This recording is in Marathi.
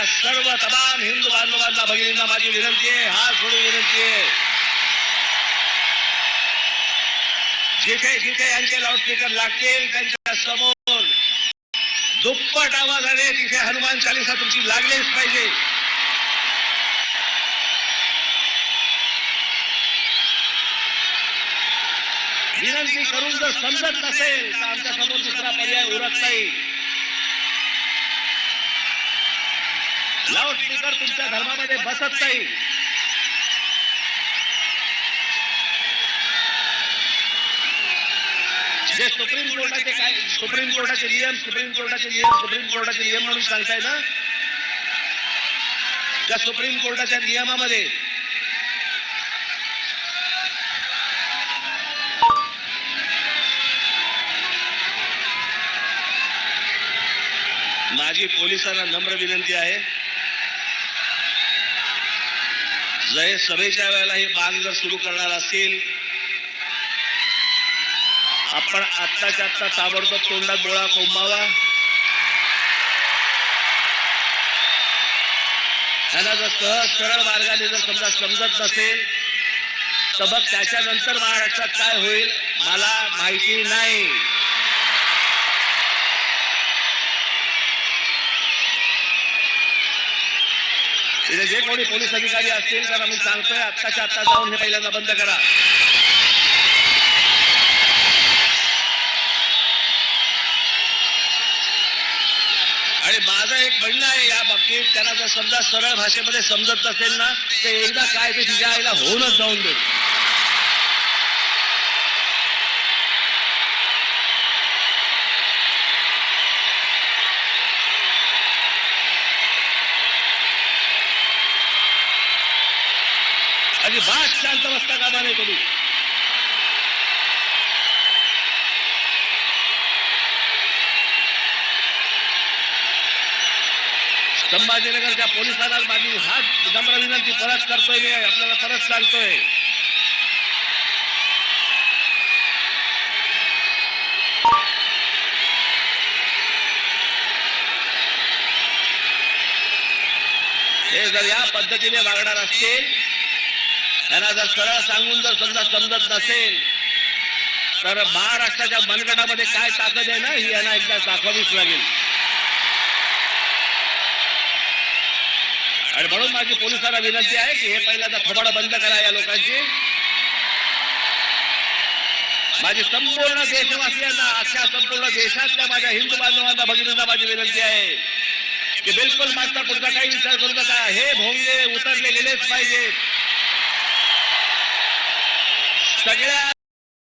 देशातल्या सर्व तमाम हिंदू बांधवांना भगिनींना माझी विनंती आहे, हात जोडून विनंती आहे, जिथे जिथे यांचे लाऊडस्पीकर लागतील त्यांच्या समोर दुप्पट आवाजाने तिथे हनुमान चालीसा तुमची लागलीच पाहिजे. विनंती करून जर समजत नसेल तर आमच्या समोर दुसरा पर्याय उरत नाही. लाऊडस्पीकर तुमच्या धर्मामध्ये बसत नाही. जे सुप्रीम कोर्टाचे नियम म्हणून सांगताय ना, त्या सुप्रीम कोर्टाच्या नियमामध्ये माझी पोलिसांना नम्र विनंती आहे, जर सभेच्या वेळेला हे बांग जर सुरू करणार असतील, आपण आत्ताच्या आत्ता ताबडतोब तोंडात बोळा कोंबावा. त्यांना जर सहज सरळ मार्गाने जर समजा समजत नसेल तर मग त्याच्यानंतर महाराष्ट्रात काय होईल मला माहिती नाही. तिथे जे कोणी पोलीस अधिकारी असतील तर आम्ही सांगतोय आत्ताच्या आत्ता जाऊन हे पहिल्यांदा बंद करा. आणि माझं एक म्हणणं आहे या बाबतीत, त्यांना जर समजा सरळ भाषेमध्ये समजत नसेल ना तर एकदा काय ते तिच्या आईला होऊनच जाऊन दे. अजिबात शांत बसता कामा नये तुम्ही. संभाजीनगरच्या पोलिसांना माझी हात नम्र विनंती परत करतोय, मी आपल्याला परत सांगतोय, हे जर या पद्धतीने वागणार असतील, त्यांना जर सरळ सांगून जर समजा समजत नसेल तर महाराष्ट्राच्या मनगटामध्ये काय ताकद आहे ना ही यांना एकदा दाखवावीच लागेल. आणि म्हणून माझी पोलिसांना विनंती आहे की हे पहिल्यांदा थोबाडं बंद करा या लोकांची. माझी संपूर्ण देशवासियांना, अख्ख्या संपूर्ण देशातल्या माझ्या हिंदू बांधवांना भगिनींना माझी विनंती आहे की बिलकुल मात्र पुढचा काही विचार करू नका. हे भोंगे उतरले गेलेच पाहिजेत. सगळ्या